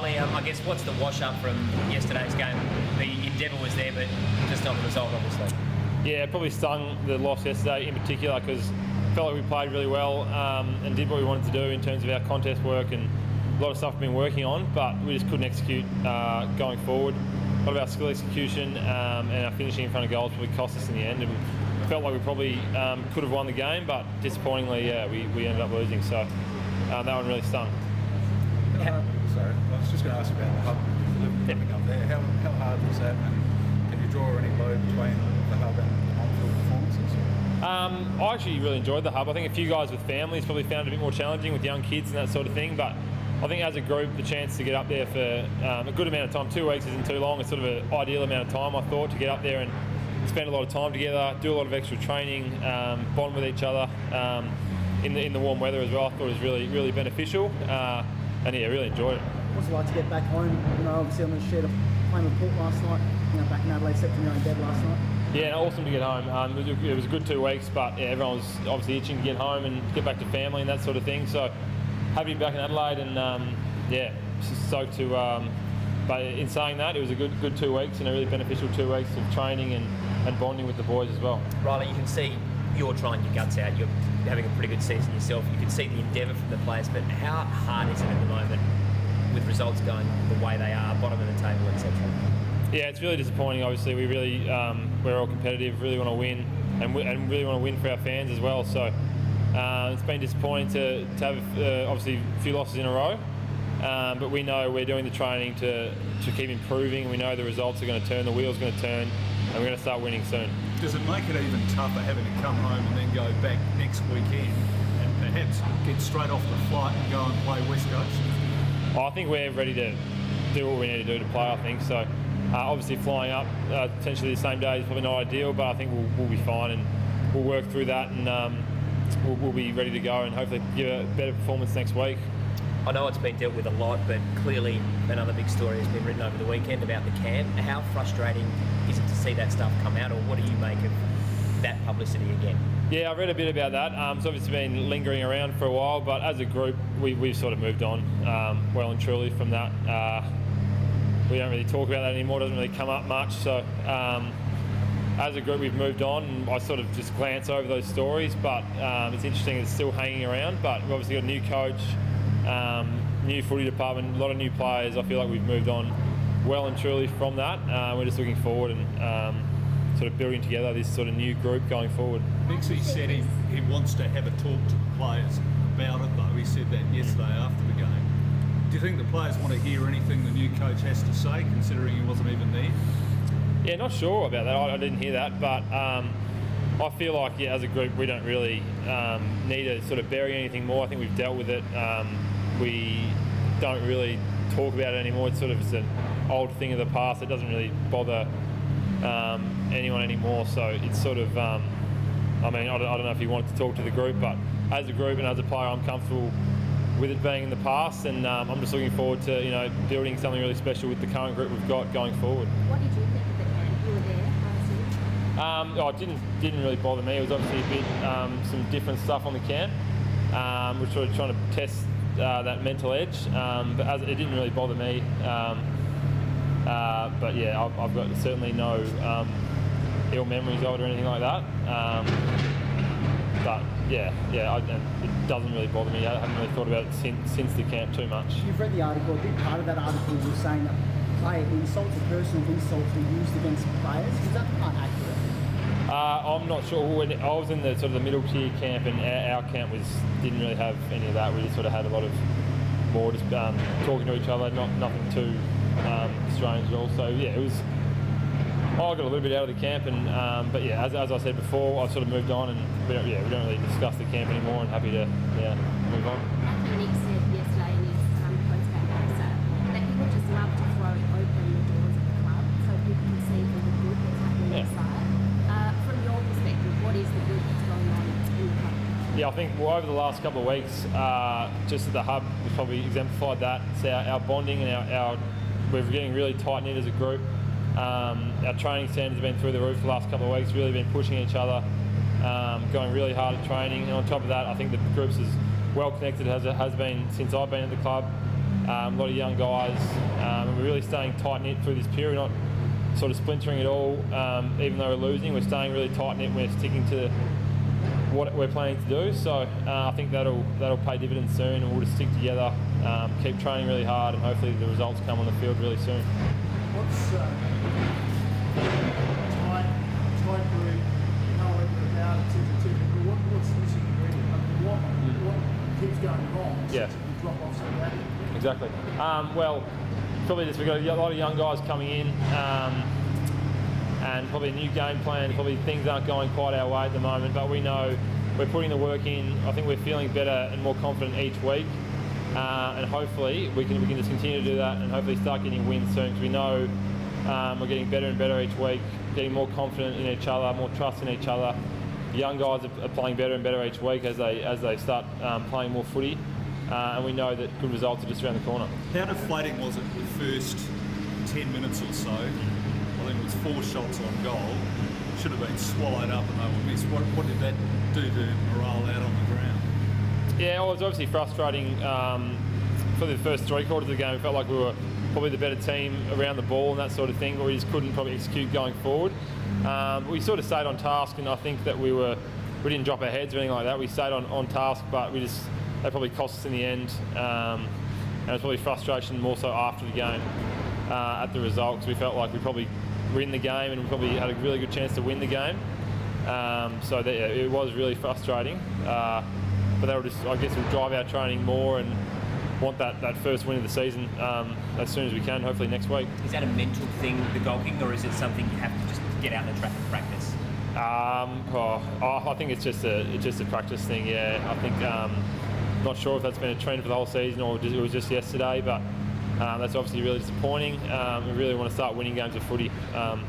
Reilly, I guess what's the wash-up from yesterday's game? The endeavour was there, but just not the result, obviously. Yeah, it probably stung the loss yesterday in particular because I felt like we played really well and did what we wanted to do in terms of our contest work and a lot of stuff we've been working on, but we just couldn't execute going forward. A lot of our skill execution and our finishing in front of goals probably cost us in the end, and felt like we probably could have won the game, but disappointingly, we ended up losing. So that one really stung. Sorry, I was just going to ask about the hub living up there. How hard was that, and can you draw any load between the hub and the on-field performances? I actually really enjoyed the hub. I think a few guys with families probably found it a bit more challenging with young kids and that sort of thing, but I think as a group, the chance to get up there for a good amount of time, 2 weeks isn't too long, it's sort of an ideal amount of time, I thought, to get up there and spend a lot of time together, do a lot of extra training, bond with each other in the warm weather as well. I thought it was really beneficial, and yeah, really enjoyed it. What's it like to get back home? Obviously on the shed of playing with Port last night, back in Adelaide, slept in your own bed last night. Yeah, awesome to get home. It was a good 2 weeks, but yeah, everyone was obviously itching to get home and get back to family and that sort of thing. So happy to be back in Adelaide, and just stoked to. But in saying that, it was a good 2 weeks and a really beneficial 2 weeks of training and bonding with the boys as well. Reilly, you can see you're trying your guts out. You're having a pretty good season yourself. You can see the endeavour from the players, but how hard is it at the moment with results going the way they are, bottom of the table, etc.? Yeah, it's really disappointing. Obviously, we're all competitive, really want to win, and really want to win for our fans as well. So it's been disappointing to have obviously a few losses in a row. But we know we're doing the training to keep improving. We know the results are going to turn, the wheel's going to turn, and we're going to start winning soon. Does it make it even tougher having to come home and then go back next weekend and perhaps get straight off the flight and go and play West Coast? I think we're ready to do what we need to do to play, I think. So obviously flying up potentially the same day is probably not ideal, but I think we'll be fine, and we'll work through that, and we'll be ready to go and hopefully give a better performance next week. I know it's been dealt with a lot, but clearly another big story has been written over the weekend about the camp. How frustrating is it to see that stuff come out, or what do you make of that publicity again? Yeah, I read a bit about that. It's obviously been lingering around for a while, but as a group, we've sort of moved on well and truly from that. We don't really talk about that anymore, it doesn't really come up much. So as a group, we've moved on, and I sort of just glance over those stories, but it's interesting, it's still hanging around. But we've obviously got a new coach, new footy department, a lot of new players. I feel like we've moved on well and truly from that. We're just looking forward and sort of building together this sort of new group going forward. Nixie said he wants to have a talk to the players about it, though. He said that yesterday after the game. Do you think the players want to hear anything the new coach has to say, considering he wasn't even there? Yeah, not sure about that. I didn't hear that, but I feel like as a group we don't really need to sort of bury anything more. I think we've dealt with it. We don't really talk about it anymore. It's sort of just an old thing of the past. It doesn't really bother anyone anymore. So it's sort of, I don't know if he wanted to talk to the group, but as a group and as a player, I'm comfortable with it being in the past, and I'm just looking forward to building something really special with the current group we've got going forward. What did you think of the camp? You were there, it didn't really bother me. It was obviously a bit some different stuff on the camp. We're sort of trying to test that mental edge, but it didn't really bother me. But yeah, I've got certainly no ill memories of it or anything like that. But it doesn't really bother me. I haven't really thought about it since the camp too much. You've read the article. A big part of that article was saying that player insults or personal insults were used against players. Is that part accurate? I'm not sure. When I was in the sort of the middle tier camp, and our camp didn't really have any of that. We just sort of had a lot of more just talking to each other, nothing too strange at all. So yeah, it was. I got a little bit out of the camp, and but yeah, as I said before, I've sort of moved on, and we don't really discuss the camp anymore, and happy to move on. Nick said yesterday in his post-game presser that he would just love to throw open the doors of the club so people can see all the good that's happening inside. From your perspective, what is the good that's going on in the club? Yeah, I think over the last couple of weeks, just at the hub, we've probably exemplified that. It's our bonding and our we're getting really tight knit as a group. Our training standards have been through the roof the last couple of weeks, really been pushing each other, going really hard at training, and on top of that I think the group's as well connected as it has been since I've been at the club. a lot of young guys, and we're really staying tight-knit through this period, not sort of splintering at all. Even though we're losing, we're staying really tight-knit, we're sticking to what we're planning to do. So I think that'll pay dividends soon, and we'll just stick together, keep training really hard, and hopefully the results come on the field really soon. What's tight group, you know about it, typical. What's the missing ingredient? What keeps going wrong? Yeah. You drop off so badly. Exactly. Well, probably just we've got a lot of young guys coming in, and probably a new game plan. Probably things aren't going quite our way at the moment, but we know we're putting the work in. I think we're feeling better and more confident each week, and hopefully we can just continue to do that, and hopefully start getting wins soon. Because we know we're getting better and better each week, getting more confident in each other, more trust in each other. Young guys are playing better and better each week as they start playing more footy. And we know that good results are just around the corner. How deflating was it the first 10 minutes or so? I think it was 4 shots on goal. Should have been swallowed up and they were missed. What did that do to morale out on the ground? Yeah, well, it was obviously frustrating for the first 3 quarters of the game. It felt like we were probably the better team around the ball and that sort of thing, but we just couldn't probably execute going forward. We sort of stayed on task, and I think that we didn't drop our heads or anything like that. We stayed on task, but they probably cost us in the end, and it was probably frustration more so after the game at the result, because we felt like we probably were in the game and we probably had a really good chance to win the game. It was really frustrating, but that'll just, I guess, we'll drive our training more and want that first win of the season as soon as we can, hopefully next week. Is that a mental thing, the goal kicking, or is it something you have to just get out on the track and practice? I think it's just a practice thing. Yeah, I think. Not sure if that's been a trend for the whole season or it was just yesterday, but that's obviously really disappointing. We really want to start winning games of footy. Sorry,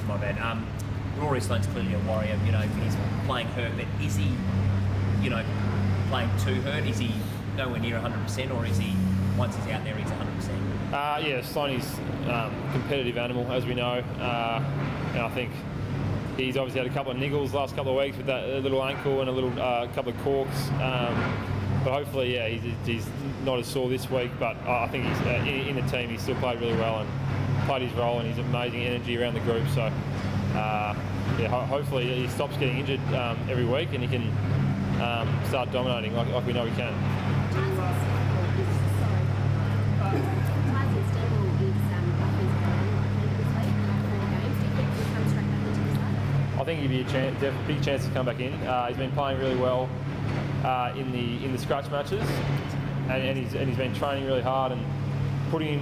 my bad. Rory Sloane's clearly a warrior. You know, he's playing hurt, but is he, playing too hurt? Is he nowhere near 100%, or is he, once he's out there, he's 100%? Yeah, Sloane's a competitive animal, as we know, and I think he's obviously had a couple of niggles last couple of weeks with that little ankle and a little couple of corks. But hopefully, yeah, he's not as sore this week. But I think he's in the team. He's still played really well and played his role, and he's amazing energy around the group. So, hopefully he stops getting injured every week and he can start dominating like we know he can. I think he'd be a big chance to come back in. He's been playing really well in the scratch matches, and he's been training really hard and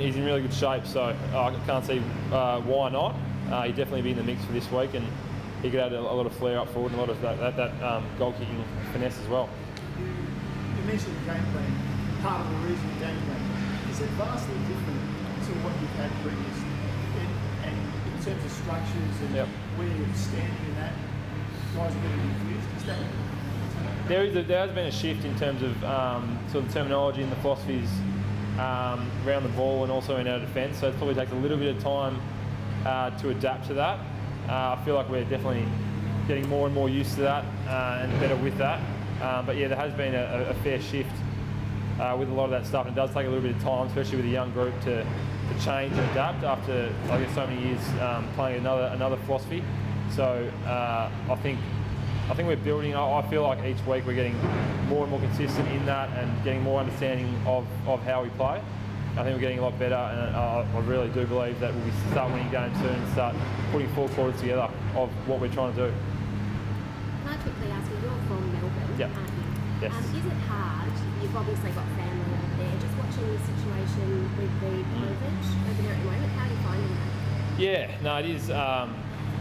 he's in really good shape. So I can't see why not. He'd definitely be in the mix for this week, and he could add a lot of flair up forward and a lot of that goal kicking finesse as well. You mentioned the game plan. Part of the reason the game plan is it vastly different to what you've had previously, and in terms of structures and where you're standing in that, guys are getting confused. Is that? There has been a shift in terms of sort of terminology and the philosophies around the ball and also in our defence. So it probably takes a little bit of time to adapt to that. I feel like we're definitely getting more and more used to that and better with that. But yeah, there has been a fair shift with a lot of that stuff, and it does take a little bit of time, especially with a young group, to change and adapt after, I guess, so many years playing another philosophy. So I think we're building. I feel like each week we're getting more and more consistent in that and getting more understanding of how we play. I think we're getting a lot better, and I really do believe that we'll start winning games soon and start putting 4 quarters together of what we're trying to do. Can I quickly ask you, you're from Melbourne, Yep. aren't you? Yes. Is it hard? You've obviously got family over there. Just watching the situation with the COVID over there at the moment, how are you finding that? Yeah, no, it is.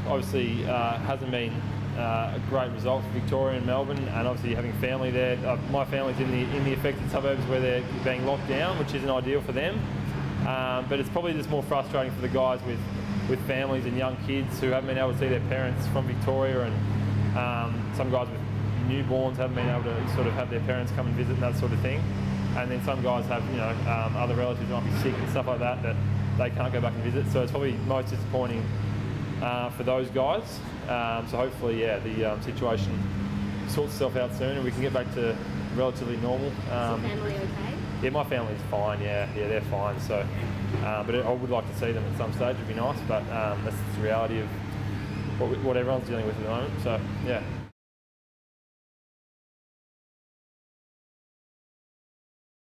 Obviously, hasn't been a great result for Victoria and Melbourne, and obviously having family there. My family's in the affected suburbs where they're being locked down, which isn't ideal for them. But it's probably just more frustrating for the guys with families and young kids who haven't been able to see their parents from Victoria, and some guys with newborns haven't been able to sort of have their parents come and visit and that sort of thing. And then some guys have, other relatives who might be sick and stuff like that they can't go back and visit. So it's probably most disappointing for those guys. So hopefully, the situation sorts itself out soon and we can get back to relatively normal. Is your family okay? Yeah, my family's fine. Yeah, they're fine. So, but I would like to see them at some stage. It'd be nice, but that's the reality of what everyone's dealing with at the moment. So, yeah.